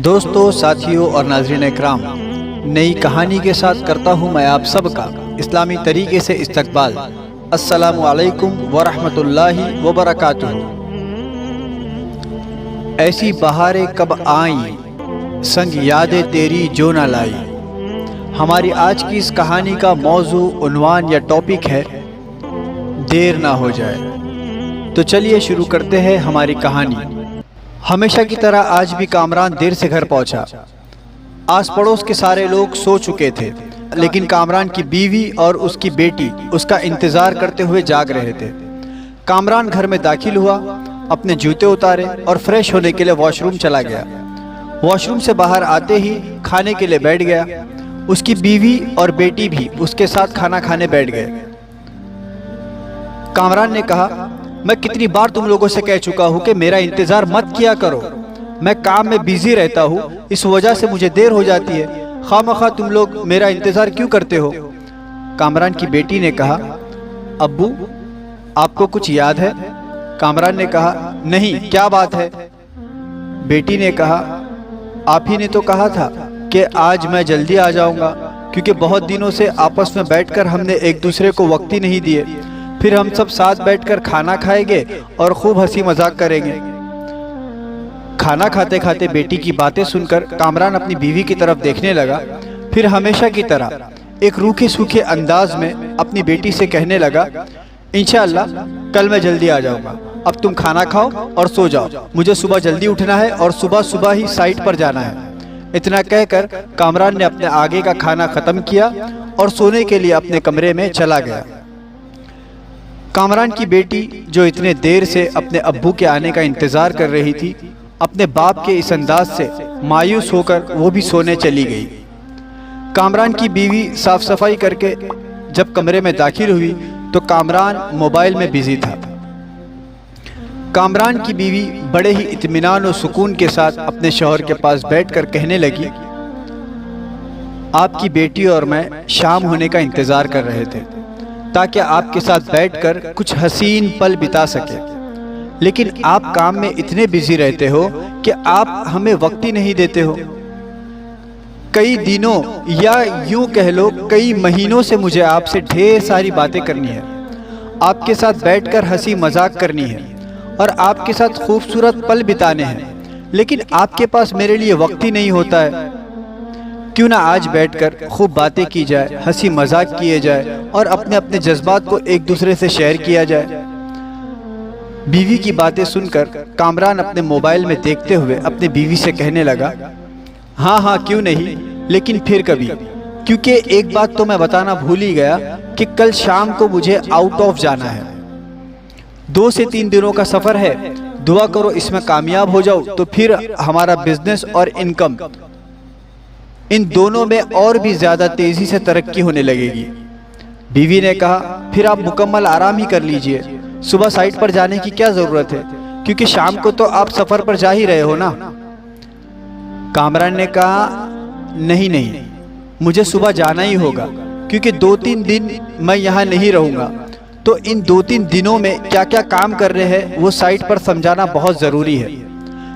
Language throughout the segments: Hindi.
दोस्तों, साथियों और नाज़रीन इकराम, नई कहानी के साथ करता हूं मैं आप सबका इस्लामी तरीके से इस्तकबाल। अस्सलामु अलैकुम वरहमतुल्लाहि वबरकातुहू। ऐसी बहारें कब आई, संग यादें तेरी जो न लाई। हमारी आज की इस कहानी का मौजू, उन्वान या टॉपिक है देर ना हो जाए। तो चलिए शुरू करते हैं हमारी कहानी। हमेशा की तरह आज भी कामरान देर से घर पहुंचा। आस पड़ोस के सारे लोग सो चुके थे, लेकिन कामरान की बीवी और उसकी बेटी उसका इंतज़ार करते हुए जाग रहे थे। कामरान घर में दाखिल हुआ, अपने जूते उतारे और फ्रेश होने के लिए वॉशरूम चला गया। वॉशरूम से बाहर आते ही खाने के लिए बैठ गया। उसकी बीवी और बेटी भी उसके साथ खाना खाने बैठ गए। कामरान ने कहा, मैं कितनी बार तुम लोगों से कह चुका हूं कि मेरा इंतज़ार मत किया करो। मैं काम में बिजी रहता हूं, इस वजह से मुझे देर हो जाती है। खामखा तुम लोग मेरा इंतज़ार क्यों करते हो? कामरान की बेटी ने कहा, अब्बू आपको कुछ याद है? कामरान ने कहा, नहीं, क्या बात है? बेटी ने कहा, आप ही ने तो कहा था कि आज मैं जल्दी आ जाऊंगा, क्योंकि बहुत दिनों से आपस में बैठकर हमने एक दूसरे को वक्त ही नहीं दिए। फिर हम सब साथ बैठकर खाना खाएंगे और खूब हंसी मजाक करेंगे। खाना खाते खाते बेटी की बातें सुनकर कामरान अपनी बीवी की तरफ देखने लगा। फिर हमेशा की तरह एक रूखे सूखे अंदाज में अपनी बेटी से कहने लगा, इंशाअल्लाह कल मैं जल्दी आ जाऊंगा। अब तुम खाना खाओ और सो जाओ, मुझे सुबह जल्दी उठना है और सुबह सुबह ही साइट पर जाना है। इतना कहकर कामरान ने अपने आगे का खाना खत्म किया और सोने के लिए अपने कमरे में चला गया। कामरान की बेटी, जो इतने देर से अपने अब्बू के आने का इंतज़ार कर रही थी, अपने बाप के इस अंदाज से मायूस होकर वो भी सोने चली गई। कामरान की बीवी साफ सफाई करके जब कमरे में दाखिल हुई तो कामरान मोबाइल में बिजी था। कामरान की बीवी बड़े ही इत्मीनान और सुकून के साथ अपने शौहर के पास बैठकर कहने लगी, आपकी बेटी और मैं शाम होने का इंतज़ार कर रहे थे ताकि आपके साथ बैठकर कुछ हसीन पल बिता सके, लेकिन आप काम में इतने बिजी रहते हो कि आप हमें वक्त ही नहीं देते हो। कई दिनों या यूं कह लो कई महीनों से मुझे आपसे ढेर सारी बातें करनी है, आपके साथ बैठकर हंसी मजाक करनी है और आपके साथ खूबसूरत पल बिताने हैं, लेकिन आपके पास मेरे लिए वक्त ही नहीं होता है। क्यों ना आज बैठकर खूब बातें की जाए, हंसी मजाक किए जाए और अपने अपने जज्बात को एक दूसरे से शेयर किया जाए। बीवी की बातें सुनकर कामरान अपने मोबाइल में देखते हुए अपनी बीवी से कहने लगा, हाँ हाँ क्यों नहीं, लेकिन फिर कभी, क्योंकि एक बात तो मैं बताना भूल ही गया कि कल शाम को मुझे आउट ऑफ जाना है। 2 से 3 दिनों का सफ़र है। दुआ करो इसमें कामयाब हो जाओ, तो फिर हमारा बिजनेस और इनकम इन दोनों में और भी ज़्यादा तेज़ी से तरक्की होने लगेगी। बीवी ने कहा, फिर आप मुकम्मल आराम ही कर लीजिए, सुबह साइट पर जाने की क्या ज़रूरत है, क्योंकि शाम को तो आप सफ़र पर जा ही रहे हो ना। कामरान ने कहा, नहीं नहीं, मुझे सुबह जाना ही होगा, क्योंकि 2-3 दिन मैं यहाँ नहीं रहूँगा, तो इन 2-3 दिनों में क्या क्या काम कर रहे हैं वो साइट पर समझाना बहुत ज़रूरी है।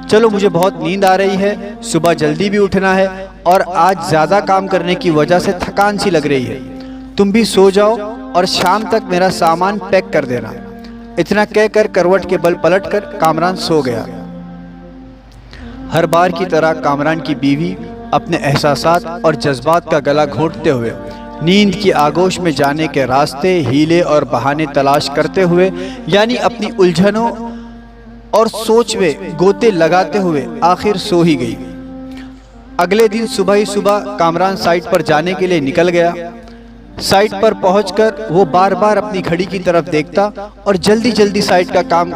चलो मुझे बहुत नींद आ रही है, सुबह जल्दी भी उठना है और आज ज़्यादा काम करने की वजह से थकान सी लग रही है। तुम भी सो जाओ और शाम तक मेरा सामान पैक कर देना। इतना कहकर करवट के बल पलटकर कामरान सो गया। हर बार की तरह कामरान की बीवी अपने एहसासात और जज्बात का गला घोंटते हुए नींद की आगोश में जाने के रास्ते, हीले और बहाने तलाश करते हुए, यानी अपनी उलझनों और सोच में गोते लगाते हुए आखिर सो ही गई। अगले दिन सुबह ही सुबह कामरान साइट पर जाने के लिए निकल गया। साइट पर पहुंचकर वो बार बार अपनी घड़ी की तरफ देखता और जल्दी जल्दी साइट का काम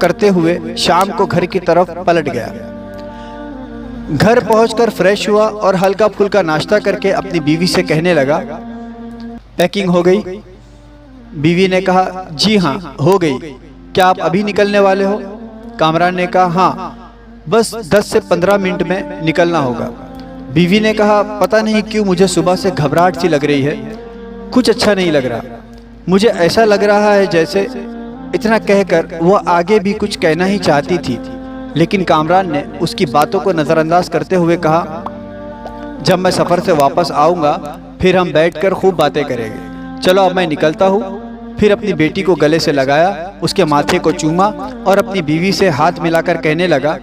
करते हुए शाम को घर की तरफ पलट गया। घर पहुंचकर फ्रेश हुआ और हल्का फुल्का नाश्ता करके अपनी बीवी से कहने लगा, पैकिंग हो गई? बीवी ने कहा, जी हाँ हो गई। क्या आप अभी निकलने वाले हो? कामरान ने कहा, हाँ बस 10 से 15 मिनट में निकलना होगा। बीवी ने कहा, पता नहीं क्यों मुझे सुबह से घबराहट सी लग रही है, कुछ अच्छा नहीं लग रहा। मुझे ऐसा लग रहा है जैसे। इतना कहकर वह आगे भी कुछ कहना ही चाहती थी, लेकिन कामरान ने उसकी बातों को नज़रअंदाज करते हुए कहा, जब मैं सफ़र से वापस आऊँगा फिर हम बैठकर खूब बातें करेंगे। चलो अब मैं निकलता हूँ। फिर अपनी बेटी को गले से लगाया, उसके माथे को चूमा और अपनी बीवी से हाथ मिलाकर कहने लगा,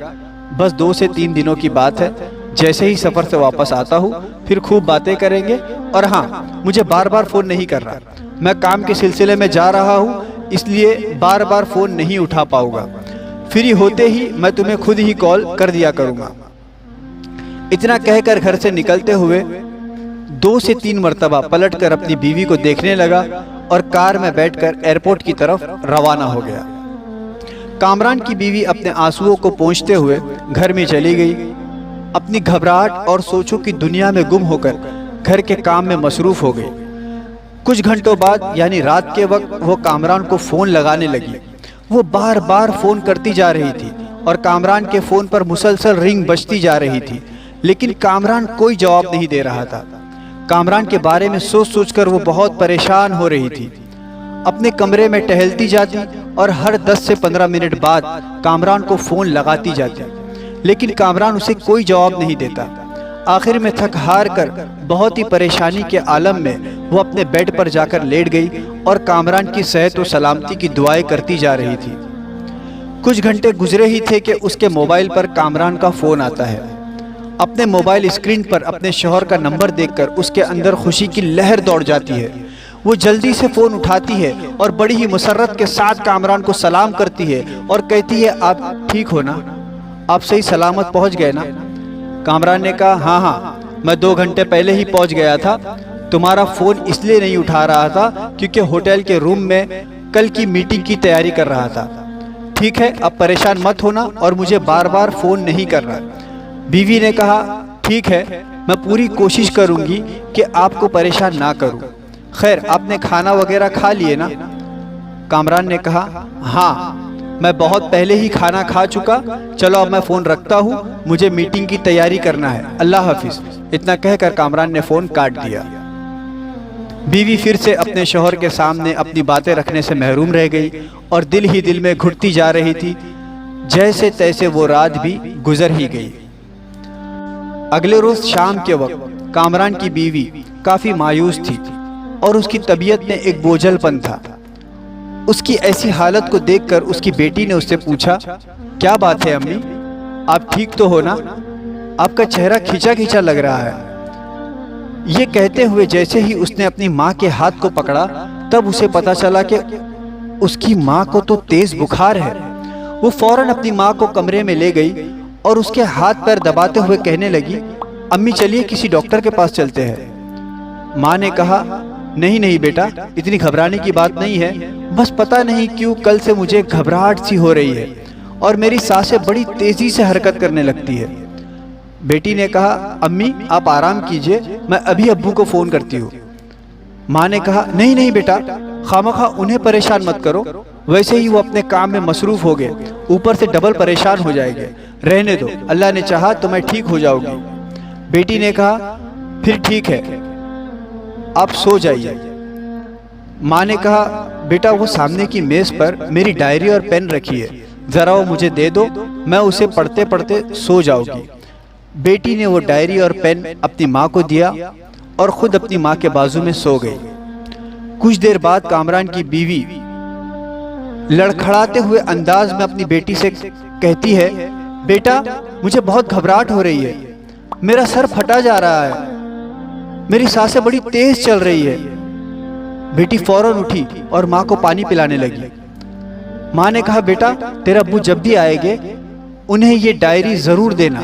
बस 2 से 3 दिनों की बात है। जैसे ही सफ़र से वापस आता हूँ फिर खूब बातें करेंगे। और हाँ, मुझे बार बार फ़ोन नहीं कर रहा, मैं काम के सिलसिले में जा रहा हूँ, इसलिए बार बार फ़ोन नहीं उठा पाऊँगा। फ्री होते ही मैं तुम्हें खुद ही कॉल कर दिया करूँगा। इतना कहकर घर से निकलते हुए 2 से 3 मरतबा पलटकर अपनी बीवी को देखने लगा और कार में बैठकर एयरपोर्ट की तरफ रवाना हो गया। कामरान की बीवी अपने आंसुओं को पोंछते हुए घर में चली गई। अपनी घबराहट और सोचों की दुनिया में गुम होकर घर के काम में मसरूफ़ हो गई। कुछ घंटों बाद यानी रात के वक्त वो कामरान को फ़ोन लगाने लगी। वो बार बार फ़ोन करती जा रही थी और कामरान के फ़ोन पर मुसलसल रिंग बजती जा रही थी, लेकिन कामरान कोई जवाब नहीं दे रहा था। कामरान के बारे में सोच सोचकर वो बहुत परेशान हो रही थी। अपने कमरे में टहलती जाती और हर 10 से 15 मिनट बाद कामरान को फ़ोन लगाती जाती, लेकिन कामरान उसे कोई जवाब नहीं देता। आखिर में थक हार कर बहुत ही परेशानी के आलम में वो अपने बेड पर जाकर लेट गई और कामरान की सेहत और सलामती की दुआएं करती जा रही थी। कुछ घंटे गुजरे ही थे कि उसके मोबाइल पर कामरान का फ़ोन आता है। अपने मोबाइल स्क्रीन पर अपने शौहर का नंबर देखकर उसके अंदर खुशी की लहर दौड़ जाती है। वो जल्दी से फ़ोन उठाती है और बड़ी ही मुसर्रत के साथ कामरान को सलाम करती है और कहती है, आप ठीक हो ना? आप सही सलामत पहुंच गए ना? कामरान ने कहा, हाँ, मैं 2 घंटे पहले ही पहुंच गया था। तुम्हारा फ़ोन इसलिए नहीं उठा रहा था क्योंकि होटल के रूम में कल की मीटिंग की तैयारी कर रहा था। ठीक है, अब परेशान मत होना और मुझे बार बार फ़ोन नहीं करना। बीवी ने कहा, ठीक है, मैं पूरी कोशिश करूंगी कि आपको परेशान ना करूं। खैर, आपने खाना वगैरह खा लिए ना? कामरान ने कहा, हाँ, मैं बहुत पहले ही खाना खा चुका। चलो अब मैं फ़ोन रखता हूँ, मुझे मीटिंग की तैयारी करना है। अल्लाह हाफिज़। इतना कहकर कामरान ने फ़ोन काट दिया। बीवी फिर से अपने शौहर के सामने अपनी बातें रखने से महरूम रह गई और दिल ही दिल में घुटती जा रही थी। जैसे तैसे वो रात भी गुजर ही गई। अगले रोज़ शाम के वक्त कामरान की बीवी काफ़ी मायूस थी और उसकी तबीयत में एक बोझलपन था। उसकी ऐसी हालत को देखकर उसकी बेटी ने उससे पूछा, क्या बात है अम्मी, आप ठीक तो हो ना? आपका चेहरा खिंचा खिंचा लग रहा है। ये कहते हुए जैसे ही उसने अपनी माँ के हाथ को पकड़ा, तब उसे पता चला कि उसकी माँ को तो तेज़ बुखार है। वो फौरन अपनी माँ को कमरे में ले गई और उसके हाथ पैर दबाते हुए कहने लगी, अम्मी चलिए किसी डॉक्टर के पास चलते हैं। माँ ने कहा, नहीं नहीं बेटा, इतनी घबराने की बात नहीं है, बस पता नहीं क्यों कल से मुझे घबराहट सी हो रही है और मेरी सांसें बड़ी तेज़ी से हरकत करने लगती है। बेटी ने कहा, अम्मी आप आराम कीजिए, मैं अभी अब्बू को फ़ोन करती हूँ। माँ ने कहा, नहीं नहीं बेटा, खामखा उन्हें परेशान मत करो, वैसे ही वो अपने काम में मसरूफ़ हो गए, ऊपर से डबल परेशान हो जाएंगे। रहने दो, अल्लाह ने चाहा तो मैं ठीक हो जाऊंगी। बेटी ने कहा, फिर ठीक है, आप सो जाइए। माँ ने कहा, बेटा वो सामने की मेज़ पर मेरी डायरी और पेन रखी है, ज़रा वो मुझे दे दो, मैं उसे पढ़ते पढ़ते सो जाऊंगी। बेटी ने वो डायरी और पेन अपनी माँ को दिया और ख़ुद अपनी माँ के बाजू में सो गई। कुछ देर बाद कामरान की बीवी लड़खड़ाते हुए अंदाज में अपनी बेटी से कहती है, बेटा मुझे बहुत घबराहट हो रही है, मेरा सर फटा जा रहा है, मेरी सांसें बड़ी तेज चल रही है। बेटी फौरन उठी और माँ को पानी पिलाने लगी। माँ ने कहा, बेटा तेरा अब्बू जब भी आएंगे उन्हें ये डायरी ज़रूर देना।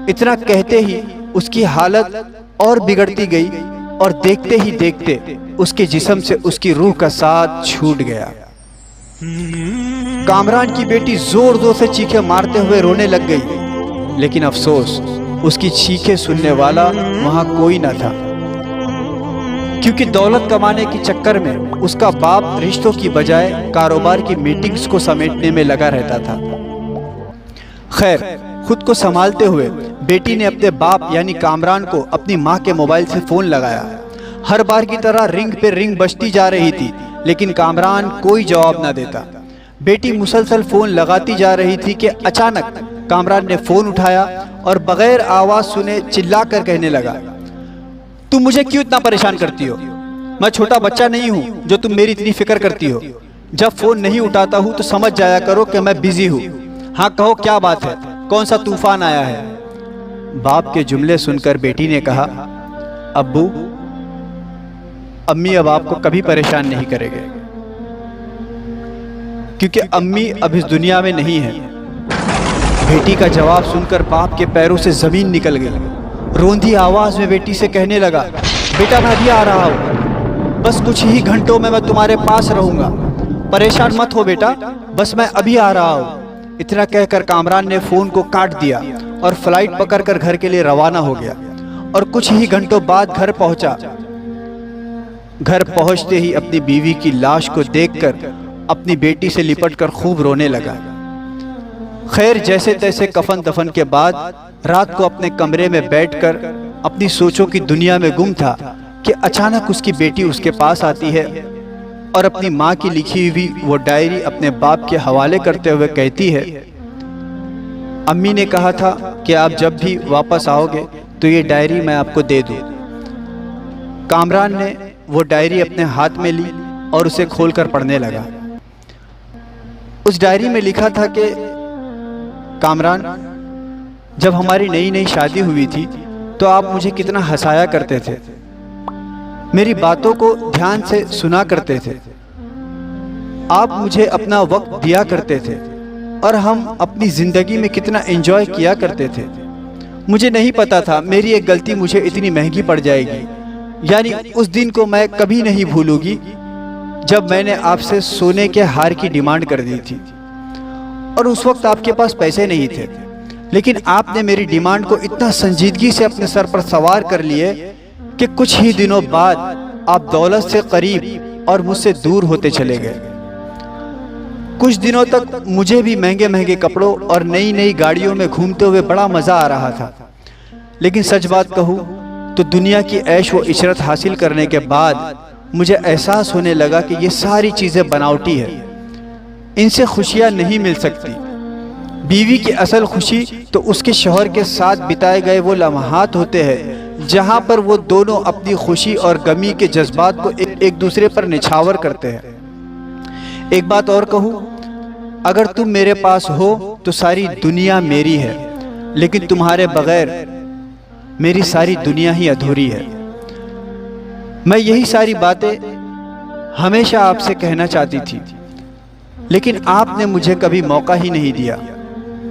इतना कहते ही उसकी हालत और बिगड़ती गई और देखते ही देखते उसके जिस्म से उसकी रूह का साथ छूट गया। कामरान की बेटी जोर जोर से चीखें मारते हुए रोने लग गई, लेकिन अफसोस उसकी चीखें सुनने वाला वहां कोई न था, क्योंकि दौलत कमाने के चक्कर में उसका बाप रिश्तों की बजाय कारोबार की मीटिंग्स को समेटने में लगा रहता था। खैर, खुद को संभालते हुए बेटी ने अपने बाप यानी कामरान को अपनी माँ के मोबाइल से फ़ोन लगाया। हर बार की तरह रिंग पे रिंग बजती जा रही थी, लेकिन कामरान कोई जवाब ना देता। बेटी मुसलसल फ़ोन लगाती जा रही थी कि अचानक कामरान ने फ़ोन उठाया और बग़ैर आवाज़ सुने चिल्ला कर कहने लगा, तुम मुझे क्यों इतना परेशान करती हो? मैं छोटा बच्चा नहीं हूँ जो तुम मेरी इतनी फ़िक्र करती हो। जब फ़ोन नहीं उठाता हूँ तो समझ जाया करो कि मैं बिज़ी हूँ। हाँ कहो, क्या बात है? कौन सा तूफ़ान आया है? बाप के जुमले सुनकर बेटी ने कहा, अब्बू, अम्मी अब आपको कभी परेशान नहीं करेंगे, क्योंकि अम्मी अब इस दुनिया में नहीं है। बेटी का जवाब सुनकर बाप के पैरों से ज़मीन निकल गई। रोंधी आवाज़ में बेटी से कहने लगा, बेटा मैं भी आ रहा हूँ, बस कुछ ही घंटों में मैं तुम्हारे पास रहूँगा, परेशान मत हो बेटा, बस मैं अभी आ रहा हूँ। इतना कहकर कामरान ने फ़ोन को काट दिया और फ्लाइट पकड़कर घर के लिए रवाना हो गया और कुछ ही घंटों बाद घर पहुंचा। घर पहुंचते ही अपनी बीवी की लाश को देखकर अपनी बेटी से लिपटकर खूब रोने लगा। खैर, जैसे तैसे कफन दफन के बाद रात को अपने कमरे में बैठकर अपनी सोचों की दुनिया में गुम था कि अचानक उसकी बेटी उसके पास आती है और अपनी माँ की लिखी हुई वो डायरी अपने बाप के हवाले करते हुए कहती है, अम्मी ने कहा था कि आप जब भी वापस आओगे तो ये डायरी मैं आपको दे दूँ। कामरान ने वो डायरी अपने हाथ में ली और उसे खोलकर पढ़ने लगा। उस डायरी में लिखा था कि कामरान, जब हमारी नई नई शादी हुई थी तो आप मुझे कितना हंसाया करते थे, मेरी बातों को ध्यान से सुना करते थे, आप मुझे अपना वक्त दिया करते थे और हम अपनी ज़िंदगी में कितना एंजॉय किया करते थे। मुझे नहीं पता था मेरी एक गलती मुझे इतनी महंगी पड़ जाएगी। यानी उस दिन को मैं कभी नहीं भूलूंगी जब मैंने आपसे सोने के हार की डिमांड कर दी थी और उस वक्त आपके पास पैसे नहीं थे, लेकिन आपने मेरी डिमांड को इतना संजीदगी से अपने सर पर सवार कर लिए कि कुछ ही दिनों बाद आप दौलत से करीब और मुझसे दूर होते चले गए। कुछ दिनों तक मुझे भी महंगे महंगे कपड़ों और नई नई गाड़ियों में घूमते हुए बड़ा मज़ा आ रहा था, लेकिन सच बात कहूँ तो दुनिया की ऐश व इशरत हासिल करने के बाद मुझे एहसास होने लगा कि ये सारी चीज़ें बनावटी है, इनसे खुशियाँ नहीं मिल सकती। बीवी की असल खुशी तो उसके शौहर के साथ बिताए गए वो लम्हात होते हैं जहाँ पर वो दोनों अपनी खुशी और गमी के जज्बात को एक दूसरे पर निछावर करते हैं। एक बात और कहूँ, अगर तुम मेरे पास हो तो सारी दुनिया मेरी है, लेकिन तुम्हारे बगैर मेरी सारी दुनिया ही अधूरी है। मैं यही सारी बातें हमेशा आपसे कहना चाहती थी, लेकिन आपने मुझे कभी मौका ही नहीं दिया।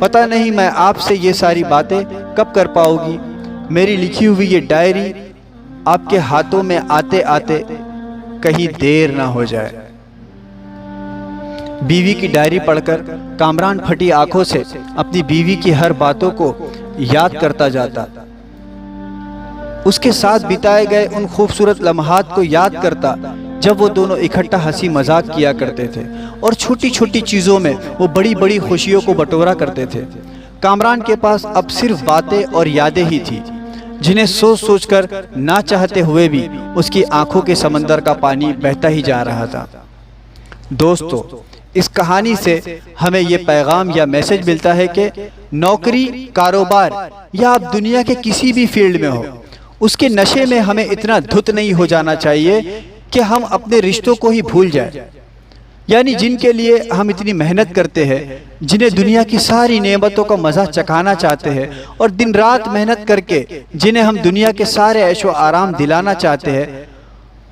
पता नहीं मैं आपसे ये सारी बातें कब कर पाऊंगी। मेरी लिखी हुई ये डायरी आपके हाथों में आते आते कहीं देर ना हो जाए। बीवी की डायरी पढ़कर कामरान फटी आंखों से अपनी बीवी की हर बातों को याद करता जाता, उसके साथ बिताए गए उन खूबसूरत लम्हात को याद करता जब वो दोनों इकट्ठा हंसी मजाक किया करते थे और छोटी छोटी चीज़ों में वो बड़ी बड़ी खुशियों को बटोरा करते थे। कामरान के पास अब सिर्फ बातें और यादें ही थी, जिन्हें सोच सोच कर ना चाहते हुए भी उसकी आंखों के समंदर का पानी बहता ही जा रहा था। दोस्तों, इस कहानी से हमें ये पैगाम या मैसेज मिलता है कि नौकरी, कारोबार या आप दुनिया के किसी भी फील्ड में हो, उसके नशे में हमें इतना धुत नहीं हो जाना चाहिए कि हम अपने रिश्तों को ही भूल जाएं। यानी जिनके लिए हम इतनी मेहनत करते हैं, जिन्हें दुनिया की सारी नेमतों का मज़ा चखाना चाहते हैं और दिन रात मेहनत करके जिन्हें हम दुनिया के सारे ऐशो आराम दिलाना चाहते हैं,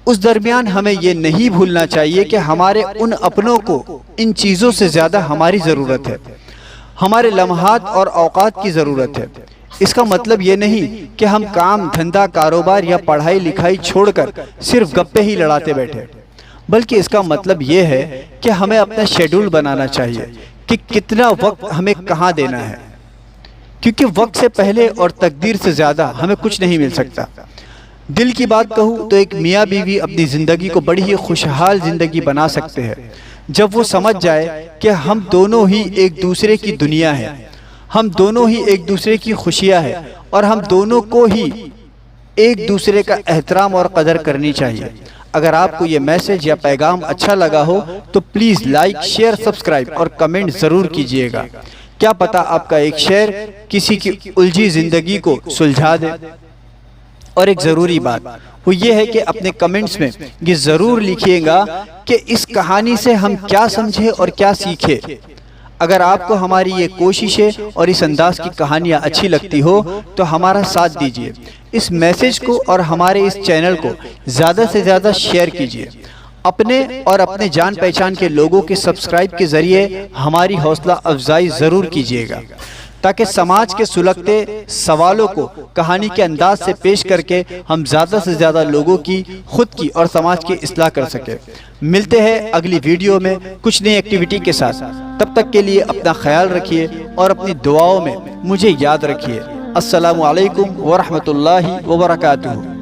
उस दरमियान हमें ये नहीं भूलना चाहिए कि हमारे उन अपनों को इन चीज़ों से ज़्यादा हमारी ज़रूरत है, हमारे लम्हात और औकात की ज़रूरत है। इसका मतलब ये नहीं कि हम काम धंधा, कारोबार या पढ़ाई लिखाई छोड़कर सिर्फ गप्पे ही लड़ाते बैठे, बल्कि इसका मतलब ये है कि हमें अपना शेड्यूल बनाना चाहिए कि कितना वक्त हमें कहाँ देना है, क्योंकि वक्त से पहले और तकदीर से ज़्यादा हमें कुछ नहीं मिल सकता। दिल की बात कहूँ तो एक मियाँ बीवी अपनी ज़िंदगी को बड़ी ही खुशहाल ज़िंदगी बना सकते हैं जब वो समझ जाए कि हम दोनों ही एक दूसरे की दुनिया है, हम दोनों ही एक दूसरे की खुशियाँ हैं और हम दोनों को ही एक दूसरे का एहतराम और कदर करनी चाहिए। अगर आपको ये मैसेज या पैगाम अच्छा लगा हो तो प्लीज़ लाइक, शेयर, सब्सक्राइब और कमेंट ज़रूर कीजिएगा। क्या पता आपका एक शेयर किसी की उलझी ज़िंदगी को सुलझा दे। और एक ज़रूरी बात वो ये है कि अपने कमेंट्स में ये ज़रूर लिखिएगा कि इस कहानी से हम क्या समझे और क्या सीखे। अगर आपको हमारी ये कोशिशें और इस अंदाज की कहानियाँ अच्छी लगती हो तो हमारा साथ दीजिए, इस मैसेज को और हमारे इस चैनल को ज़्यादा से ज़्यादा शेयर कीजिए। अपने और अपने जान पहचान के लोगों के सब्सक्राइब के ज़रिए हमारी हौसला अफजाई ज़रूर कीजिएगा, ताकि समाज के सुलगते सवालों को कहानी के अंदाज से पेश करके हम ज़्यादा से ज़्यादा लोगों की, खुद की और समाज की इस्लाह कर सके। मिलते हैं अगली वीडियो में कुछ नई एक्टिविटी के साथ। तब तक के लिए अपना ख्याल रखिए और अपनी दुआओं में मुझे याद रखिए। अस्सलामु अलैकुम व रहमतुल्लाहि व बरकातुहू।